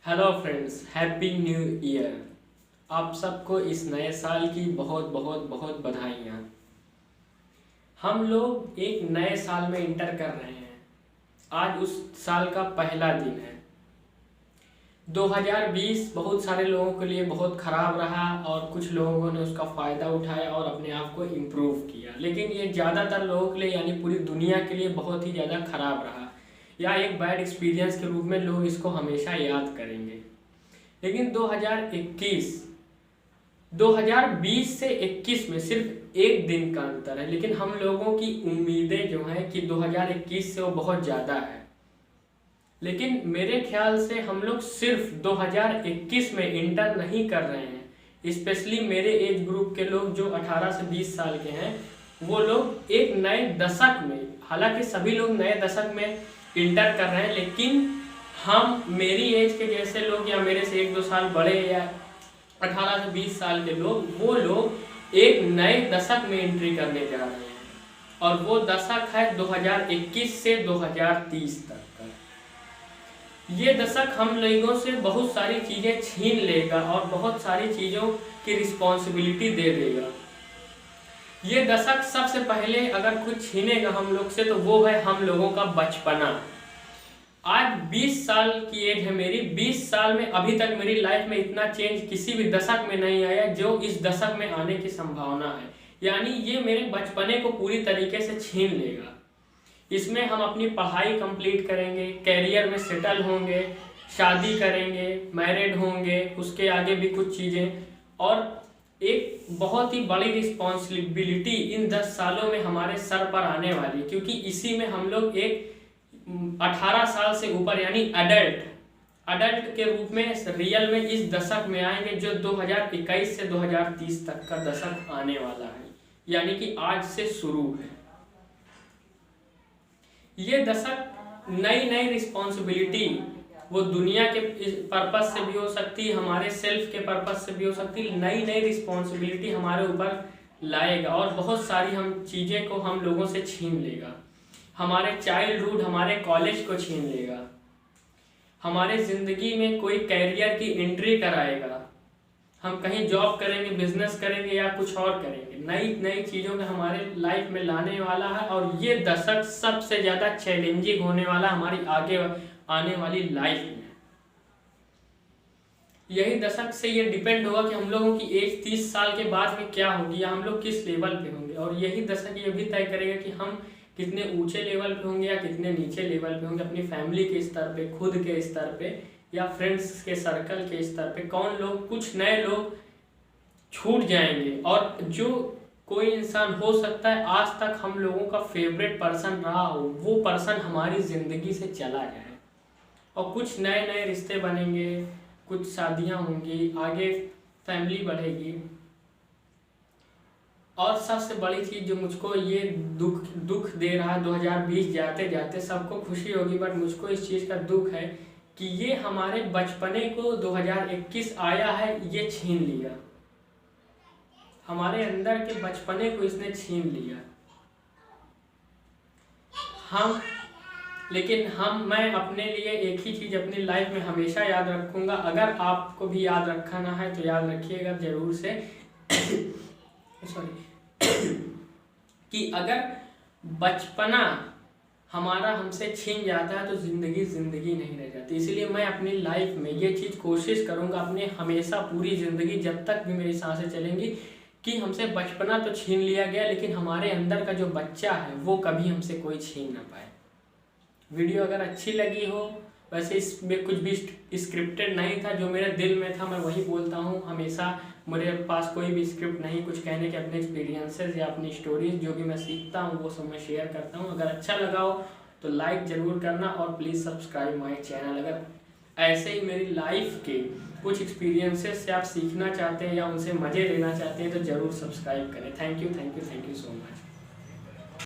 Hello friends, happy new year. आप सबको इस नए साल की बहुत बहुत बहुत बधाइयाँ। हम लोग एक नए साल में इंटर कर रहे हैं। आज उस साल का पहला दिन है। 2020 बहुत सारे लोगों के लिए बहुत ख़राब रहा और कुछ लोगों ने उसका फ़ायदा उठाया और अपने आप को इम्प्रूव किया, लेकिन ये ज़्यादातर लोगों के लिए यानी पूरी दुनिया के लिए बहुत ही ज़्यादा ख़राब रहा या एक बैड एक्सपीरियंस के रूप में लोग इसको हमेशा याद करेंगे। लेकिन 2020 से 21 में सिर्फ एक दिन का अंतर है, लेकिन हम लोगों की उम्मीदें जो हैं कि 2021 से वो बहुत ज़्यादा है। लेकिन मेरे ख्याल से हम लोग सिर्फ 2021 में इंटर नहीं कर रहे हैं। स्पेशली मेरे एज ग्रुप के लोग जो 18 से 20 साल के हैं, वो लोग एक नए दशक में, हालांकि सभी लोग नए दशक में इंटर कर रहे हैं, लेकिन हम मेरी एज के जैसे लोग या मेरे से 1-2 साल बड़े या 18 से 20 साल के लोग, वो लोग एक नए दशक में एंट्री करने जा रहे हैं और वो दशक है 2021 से 2030 तक का। ये दशक हम लोगों से बहुत सारी चीज़ें छीन लेगा और बहुत सारी चीज़ों की रिस्पॉन्सिबिलिटी दे देगा। ये दशक सबसे पहले अगर कुछ छीनेगा हम लोग से तो वो है हम लोगों का बचपना। आज 20 साल की एज है मेरी। 20 साल में अभी तक मेरी लाइफ में इतना चेंज किसी भी दशक में नहीं आया जो इस दशक में आने की संभावना है। यानी ये मेरे बचपने को पूरी तरीके से छीन लेगा। इसमें हम अपनी पढ़ाई कंप्लीट करेंगे, कैरियर में सेटल होंगे, शादी करेंगे, मैरिड होंगे, उसके आगे भी कुछ चीज़ें, और एक बहुत ही बड़ी रिस्पॉन्सिबिलिटी इन 10 सालों में हमारे सर पर आने वाली, क्योंकि इसी में हम लोग एक 18 साल से ऊपर यानी अडल्ट के रूप में रियल में इस दशक में आएंगे जो 2021 से 2030 तक का दशक आने वाला है, यानी कि आज से शुरू है। ये दशक नई नई रिस्पॉन्सिबिलिटी, वो दुनिया के पर्पस से भी हो सकती है, हमारे सेल्फ के पर्पस से भी हो सकती है, नई नई रिस्पॉन्सिबिलिटी हमारे ऊपर लाएगा और बहुत सारी हम चीज़ें को हम लोगों से छीन लेगा। हमारे चाइल्डहुड, हमारे कॉलेज को छीन लेगा, हमारे ज़िंदगी में कोई कैरियर की एंट्री कराएगा, हम कहीं जॉब करेंगे, बिजनेस करेंगे या कुछ और करेंगे, नई नई चीज़ों में हमारे लाइफ में लाने वाला है। और ये दशक सबसे ज़्यादा चैलेंजिंग होने वाला हमारी आगे आने वाली लाइफ में। यही दशक से ये डिपेंड होगा कि हम लोगों की एज 30 साल के बाद में क्या होगी या हम लोग किस लेवल पे होंगे, और यही दशक ये भी तय करेगा कि हम कितने ऊंचे लेवल पे होंगे या कितने नीचे लेवल पे होंगे, अपनी फैमिली के स्तर पे, खुद के स्तर पे या फ्रेंड्स के सर्कल के स्तर पे। कौन लोग, कुछ नए लोग छूट जाएंगे और जो कोई इंसान हो सकता है आज तक हम लोगों का फेवरेट पर्सन रहा हो, वो पर्सन हमारी ज़िंदगी से चला जाए और कुछ नए नए रिश्ते बनेंगे, कुछ शादियां होंगी, आगे फैमिली बढ़ेगी। और सबसे बड़ी चीज़ जो मुझको ये दुख दे रहा है, 2020 जाते जाते सबको खुशी होगी बट मुझको इस चीज़ का दुख है कि ये हमारे बचपने को 2021 आया है, ये छीन लिया। हमारे अंदर के बचपने को इसने छीन लिया। मैं अपने लिए एक ही चीज़ अपनी लाइफ में हमेशा याद रखूँगा। अगर आपको भी याद रखना है तो याद रखिएगा ज़रूर से कि अगर बचपना हमारा हमसे छीन जाता है तो ज़िंदगी नहीं रह जाती। इसलिए मैं अपनी लाइफ में ये चीज़ कोशिश करूँगा अपने हमेशा, पूरी ज़िंदगी जब तक भी मेरी सांसें चलेंगी, कि हमसे बचपना तो छीन लिया गया लेकिन हमारे अंदर का जो बच्चा है वो कभी हमसे कोई छीन ना पाए। वीडियो अगर अच्छी लगी हो, वैसे इसमें कुछ भी स्क्रिप्टेड नहीं था, जो मेरे दिल में था मैं वही बोलता हूँ हमेशा। मेरे पास कोई भी स्क्रिप्ट नहीं, कुछ कहने के अपने एक्सपीरियंसेस या अपनी स्टोरीज जो भी मैं सीखता हूँ वो सब मैं शेयर करता हूँ। अगर अच्छा लगा हो तो लाइक ज़रूर करना और प्लीज़ सब्सक्राइब माय चैनल। अगर ऐसे ही मेरी लाइफ के कुछ एक्सपीरियंसेस से आप सीखना चाहते हैं या उनसे मज़े लेना चाहते हैं तो ज़रूर सब्सक्राइब करें। Thank you so much.